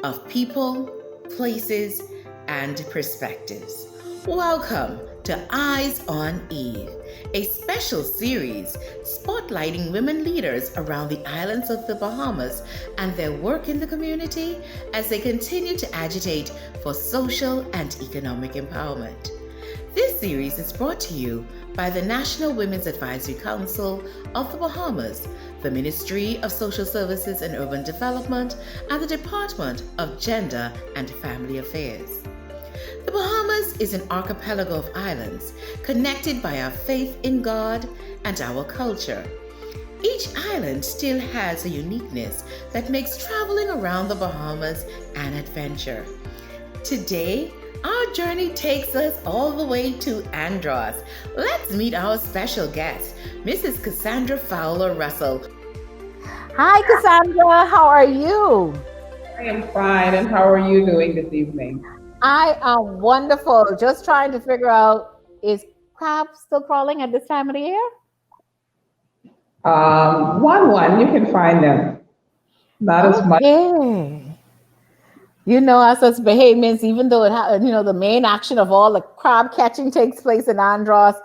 of people, places, and perspectives. Welcome to Eyes on Eve, a special series spotlighting women leaders around the islands of the Bahamas and their work in the community as they continue to agitate for social and economic empowerment. This series is brought to you by the National Women's Advisory Council of the Bahamas, the Ministry of Social Services and Urban Development, and the Department of Gender and Family Affairs. The Bahamas is an archipelago of islands connected by our faith in God and our culture. Each island still has a uniqueness that makes traveling around the Bahamas an adventure. Today, our journey takes us all the way to Andros. Let's meet our special guest, Mrs. Cassandra Fowler Russell. Hi, Cassandra. How are you? I am fine. And how are you doing this evening? I am wonderful. Just trying to figure out, is crab still crawling at this time of the year? You can find them. Not as much. You know, us as Bahamians, even though the main action of all the crab catching takes place in Andros,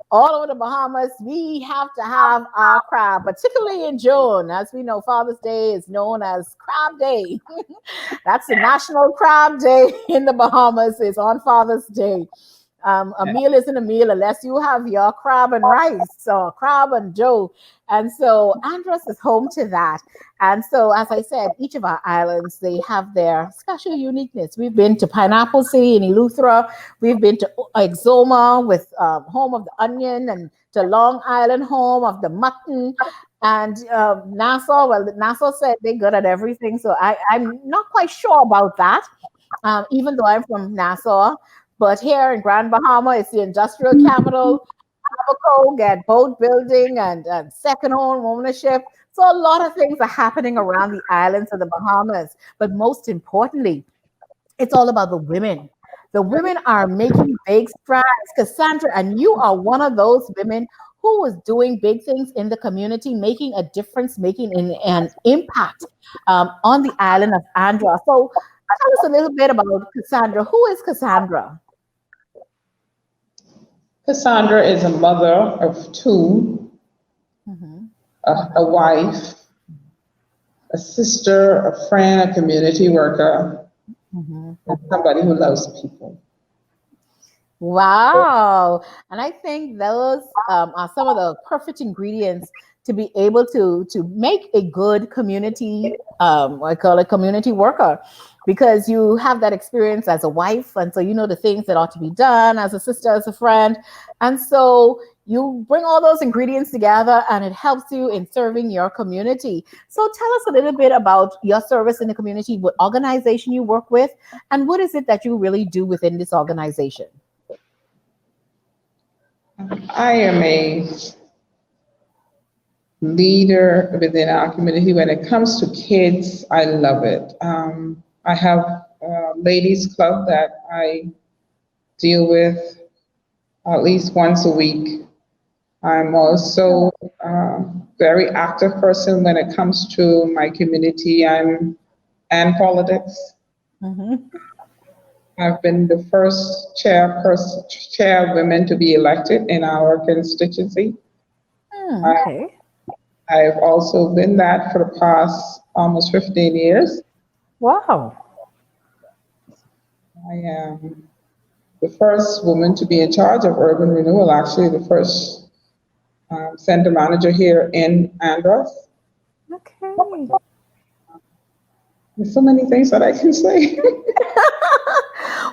all over the Bahamas, we have to have our crab, particularly in June. As we know, Father's Day is known as Crab Day. That's the National Crab Day in the Bahamas, is on Father's Day. A meal isn't a meal unless you have your crab and rice or crab and joe. And so Andros is home to that. And so, as I said, each of our islands, they have their special uniqueness. We've been to Pineapple City in Eleuthera. We've been to Exoma, with home of the onion, and to Long Island, home of the mutton. And Nassau, Nassau said they're good at everything. So I'm not quite sure about that, even though I'm from Nassau. But here in Grand Bahama, it's the industrial capital. Abaco, get boat building and second home ownership. So a lot of things are happening around the islands of the Bahamas. But most importantly, it's all about the women. The women are making big strides. Cassandra, and you are one of those women who is doing big things in the community, making a difference, making an impact on the island of Andros. So tell us a little bit about Cassandra. Who is Cassandra? Cassandra is a mother of two, a wife, a sister, a friend, a community worker, and somebody who loves people. Wow. And I think those are some of the perfect ingredients to be able to make a good community, I call it community worker, because you have that experience as a wife. And so you know the things that ought to be done, as a sister, as a friend. And so you bring all those ingredients together and it helps you in serving your community. So tell us a little bit about your service in the community, what organization you work with, and what is it that you really do within this organization? I am a leader within our community. When it comes to kids, I love it. I have a ladies club that I deal with at least once a week. I'm also a very active person when it comes to my community and politics. I've been the first chair of women to be elected in our constituency. I've also been that for the past almost 15 years. Wow. I am the first woman to be in charge of urban renewal, actually the first center manager here in Andros. Okay. There's so many things that I can say.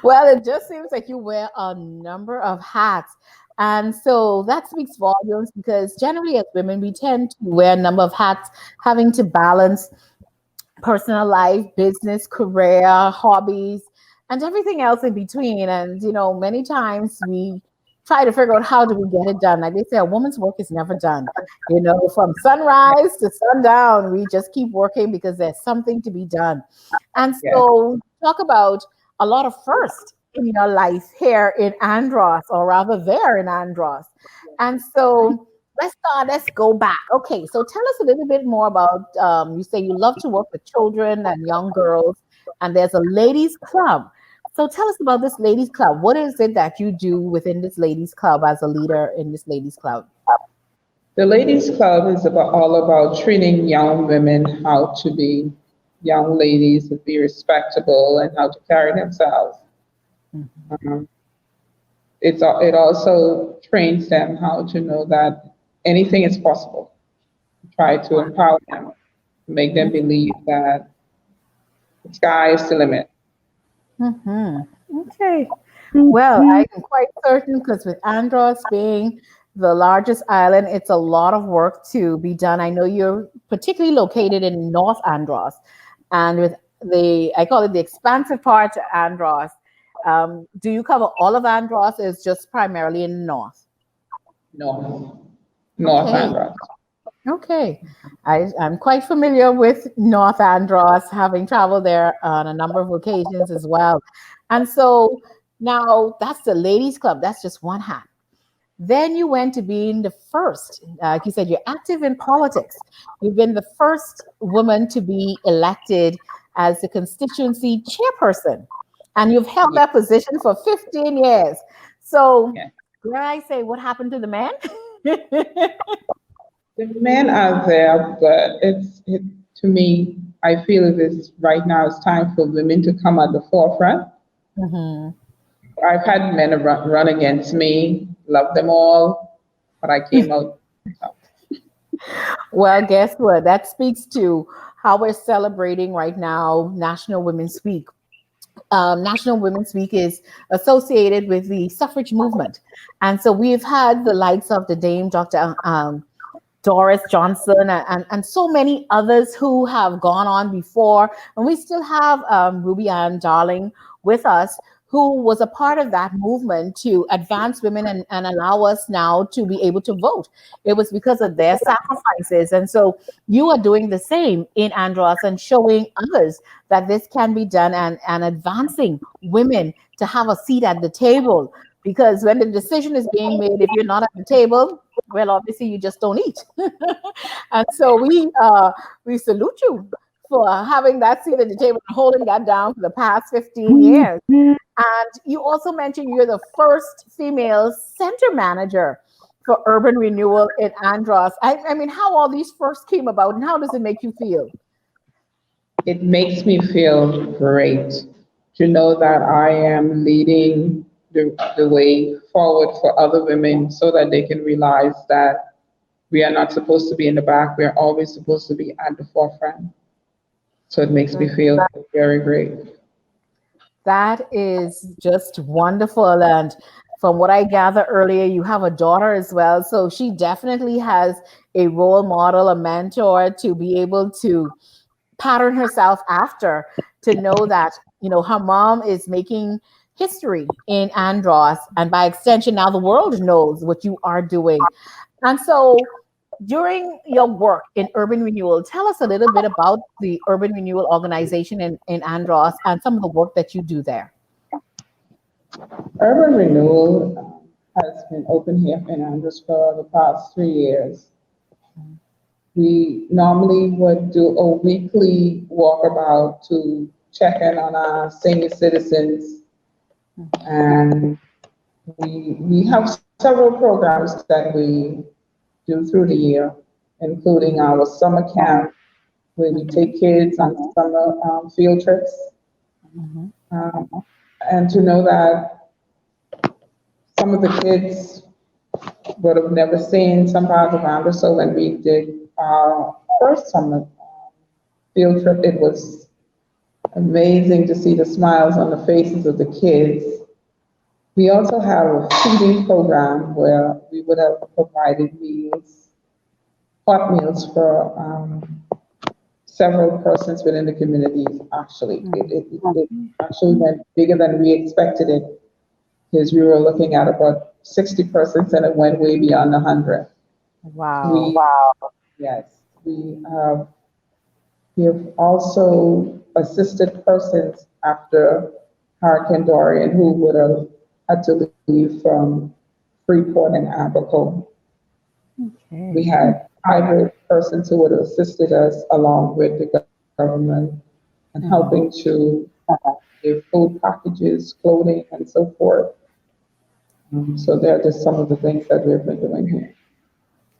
Well, it just seems like you wear a number of hats. And so that speaks volumes, because generally as women, we tend to wear a number of hats, having to balance personal life, business, career, hobbies, and everything else in between. And, you know, many times we try to figure out how do we get it done. Like they say, a woman's work is never done. You know, from sunrise to sundown, we just keep working because there's something to be done. And so talk about a lot of firsts in your life here in Andros, or rather there in Andros. And so let's go back. Okay, so tell us a little bit more about, you say you love to work with children and young girls, and there's a ladies club. So tell us about this ladies club. What is it that you do within this ladies club as a leader in this ladies club? The Ladies Club is all about training young women how to be young ladies, to be respectable, and how to carry themselves. Um, it also trains them how to know that anything is possible. Try to empower them, make them believe that the sky is the limit. Hmm. Okay. Well, I'm quite certain because with Andros being the largest island, it's a lot of work to be done. I know you're particularly located in North Andros, and with I call it the expansive part to Andros. Do you cover all of Andros? Is just primarily in the north? North, North Okay. Andros. Okay. I'm quite familiar with North Andros, having traveled there on a number of occasions as well. And so now that's the ladies' club. That's just one hat. Then you went to being the first, like you said, you're active in politics. You've been the first woman to be elected as the constituency chairperson, and you've held Yeah, that position for 15 years. So, yeah. dare I say, what happened to the man? The men are there, but to me, I feel it is right now it's time for women to come at the forefront. Mhm. I've had men run against me, love them all, but I came out. Well, guess what? That speaks to how we're celebrating right now National Women's Week. National Women's Week is associated with the suffrage movement. And so we've had the likes of the Dame Dr. Doris Johnson and so many others who have gone on before. And we still have Ruby Ann Darling with us, who was a part of that movement to advance women and allow us now to be able to vote. It was because of their sacrifices. And so you are doing the same in Andros and showing others that this can be done and advancing women to have a seat at the table. Because when the decision is being made, if you're not at the table, well, obviously you just don't eat. And so we salute you for having that seat at the table and holding that down for the past 15 years. And you also mentioned you're the first female center manager for urban renewal in Andros. I mean, how all these first came about and how does it make you feel? It makes me feel great to know that I am leading the way forward for other women so that they can realize that we are not supposed to be in the back. We're always supposed to be at the forefront. So it makes me feel very great. That is just wonderful. And from what I gather earlier, you have a daughter as well. So she definitely has a role model, a mentor to be able to pattern herself after, to know that, her mom is making history in Andros. And by extension, now the world knows what you are doing. And so during your work in urban renewal, tell us a little bit about the urban renewal organization in Andros and some of the work that you do there. Urban Renewal has been open here in Andros for the past 3 years. We normally would do a weekly walkabout to check in on our senior citizens, and we have several programs that we do through the year, including our summer camp, where we take kids on summer field trips, Mhm. um, and to know that some of the kids would have never seen some parts of Andros. So when we did our first summer field trip, it was amazing to see the smiles on the faces of the kids. We also have a feeding program where we would have provided meals, hot meals for several persons within the communities. Actually, it actually went bigger than we expected it because we were looking at about 60 persons and it went way beyond 100. Wow. We, yes, we have also assisted persons after Hurricane Dorian who would have had to leave from Freeport and Abaco. We Okay. had private persons who would have assisted us along with the government and Mhm. helping to give food packages, clothing, and so forth. So they're just some of the things that we've been doing here.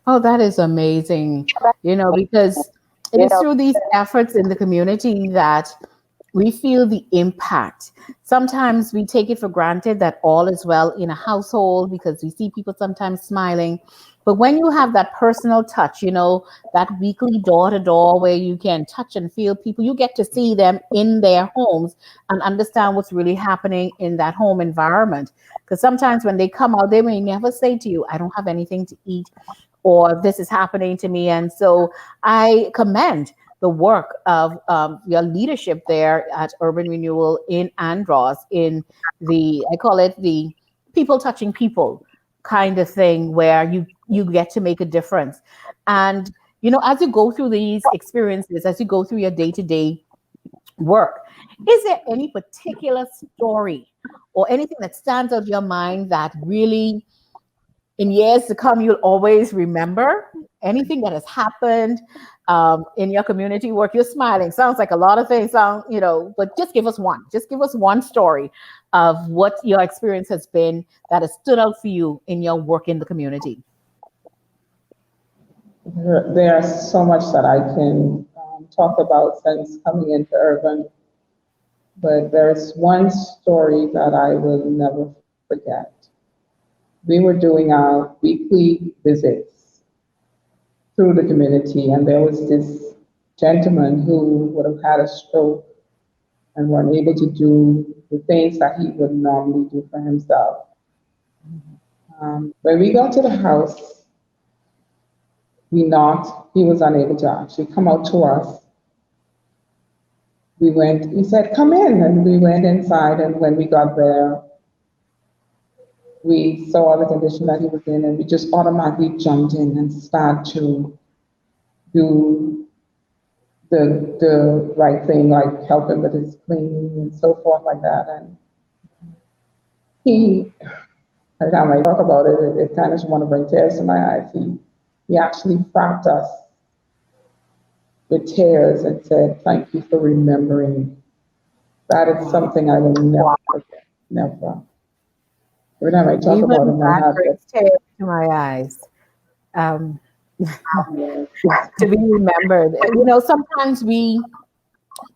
Oh, that is amazing. Because it is through these efforts in the community that we feel the impact. Sometimes we take it for granted that all is well in a household because we see people sometimes smiling. But when you have that personal touch, that weekly door to door where you can touch and feel people, you get to see them in their homes and understand what's really happening in that home environment. Because sometimes when they come out, they may never say to you, I don't have anything to eat, or this is happening to me. And so I commend the work of your leadership there at Urban Renewal in Andros, in I call it the people touching people kind of thing, where you get to make a difference. And as you go through these experiences, as you go through your day to day work, is there any particular story or anything that stands out of your mind that really in years to come, you'll always remember anything that has happened in your community work? You're smiling. Sounds like a lot of things but just give us one. Just give us one story of what your experience has been that has stood out for you in your work in the community. There's so much that I can talk about since coming into urban, but there's one story that I will never forget. We were doing our weekly visits through the community, and there was this gentleman who would have had a stroke and weren't able to do the things that he would normally do for himself. When we got to the house, we knocked. He was unable to actually come out to us. He said, come in, and we went inside, and when we got there, we saw the condition that he was in, and we just automatically jumped in and started to do the right thing, like help him with his cleaning and so forth like that. And he, every time I talk about it, it kind of just want to bring tears to my eyes. He actually thanked us with tears and said, thank you for remembering. That is something I will never forget, never. Every time I talk about Even him, I that have brings tears to my eyes. Um, to be remembered. Sometimes we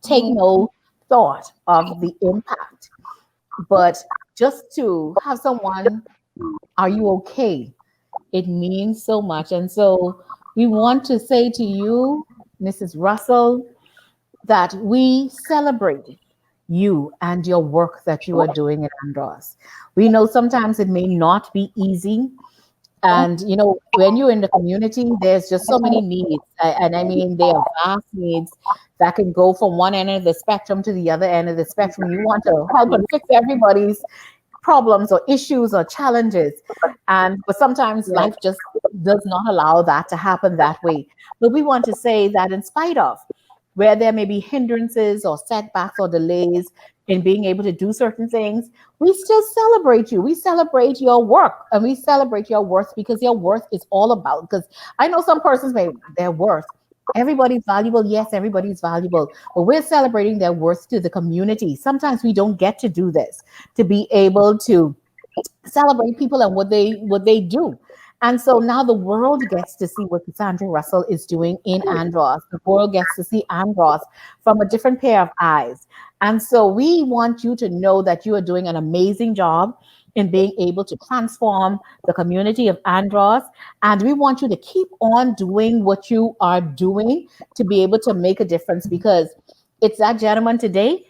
take no thought of the impact, but just to have someone, are you okay? It means so much. And so we want to say to you, Mrs. Russell, that we celebrate you and your work that you are doing in Andros. We know sometimes it may not be easy. And when you're in the community, there's just so many needs. And I mean, they are vast needs that can go from one end of the spectrum to the other end of the spectrum. You want to help and fix everybody's problems or issues or challenges. But sometimes life just does not allow that to happen that way. But we want to say that in spite of where there may be hindrances or setbacks or delays in being able to do certain things, we still celebrate you. We celebrate your work and we celebrate your worth, because your worth is all about, because I know some persons may their worth. Everybody's valuable. Yes, everybody's valuable, but we're celebrating their worth to the community. Sometimes we don't get to do this, to be able to celebrate people and what they do. And so now the world gets to see what Cassandra Russell is doing in Andros. The world gets to see Andros from a different pair of eyes. And so we want you to know that you are doing an amazing job in being able to transform the community of Andros. And we want you to keep on doing what you are doing to be able to make a difference, because it's that gentleman today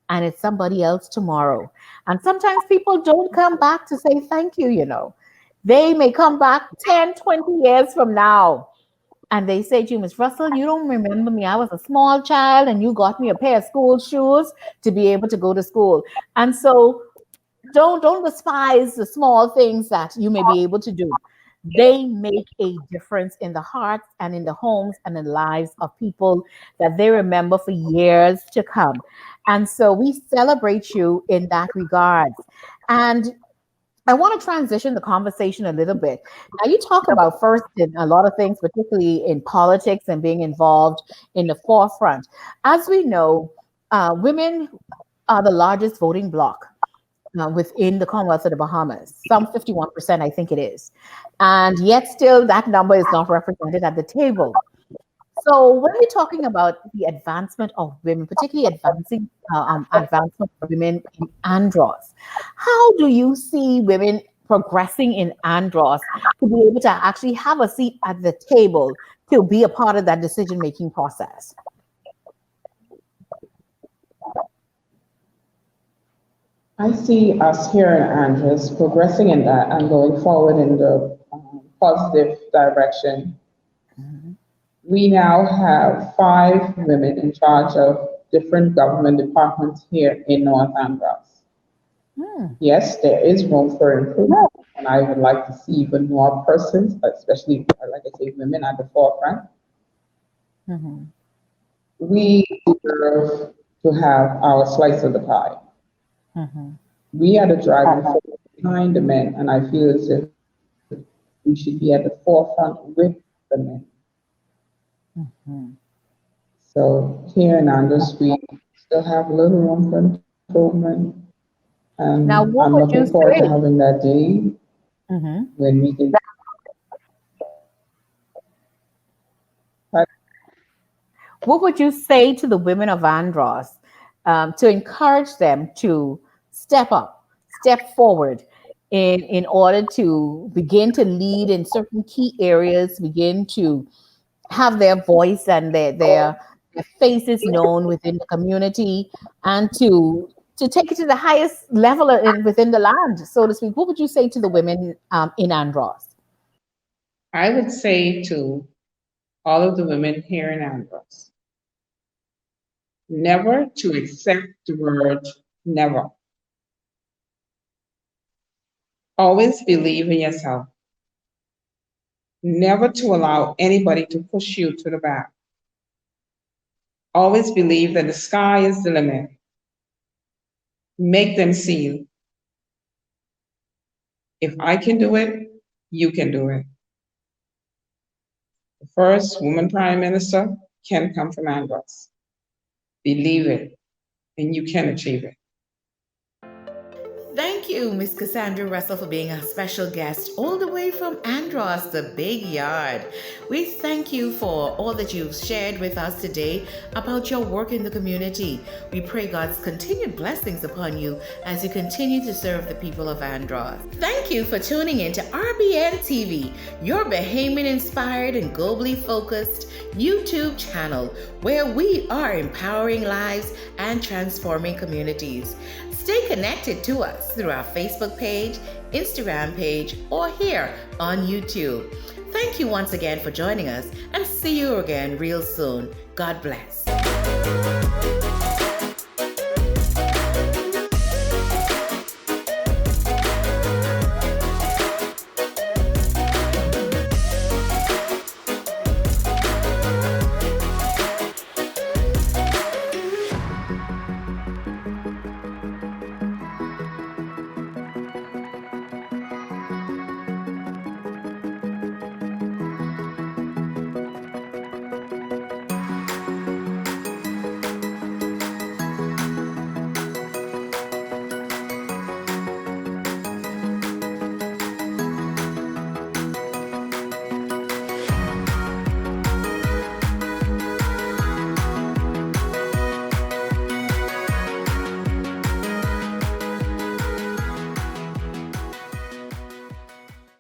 and it's somebody else tomorrow. And sometimes people don't come back to say thank you. They may come back 10, 20 years from now. And they say to you, Miss Russell, you don't remember me. I was a small child and you got me a pair of school shoes to be able to go to school. And so don't despise the small things that you may be able to do. They make a difference in the hearts and in the homes and in the lives of people that they remember for years to come. And so we celebrate you in that regard. And I want to transition the conversation a little bit. Now, you talk about first in a lot of things, particularly in politics and being involved in the forefront. As we know, women are the largest voting bloc within the Commonwealth of the Bahamas, some 51%, I think it is. And yet, still, that number is not represented at the table. So when we're talking about the advancement of women, particularly advancement of women in Andros, how do you see women progressing in Andros to be able to actually have a seat at the table to be a part of that decision-making process? I see us here in Andros progressing in that and going forward in the positive direction. We now have 5 women in charge of different government departments here in North Andros. Yes, there is room for improvement, and I would like to see even more persons, especially, like I say, women at the forefront. We deserve to have our slice of the pie. We are the driving force behind the men, and I feel as if we should be at the forefront with the men. So here in Andros, we still have a little room for improvement. And Now, what I'm would looking you forward to say? having that day when we can. What would you say to the women of Andros to encourage them to step up, step forward in order to begin to lead in certain key areas, begin to have their voice and their faces known within the community, and to take it to the highest level within the land, so to speak? What would you say to the women in Andros? I would say to all of the women here in Andros, never to accept the word never. Always believe in yourself. Never to allow anybody to push you to the back. Always believe that the sky is the limit. Make them see you. If I can do it, you can do it. The first woman prime minister can come from Andros. Believe it, and you can achieve it. Thank you, Miss Cassandra Russell, for being our special guest all the way from Andros, the big yard. We thank you for all that you've shared with us today about your work in the community. We pray God's continued blessings upon you as you continue to serve the people of Andros. Thank you for tuning in to RBNTV, your Bahamian-inspired and globally focused YouTube channel, where we are empowering lives and transforming communities. Stay connected to us through our Facebook page, Instagram page, or here on YouTube. Thank you once again for joining us, and see you again real soon. God bless.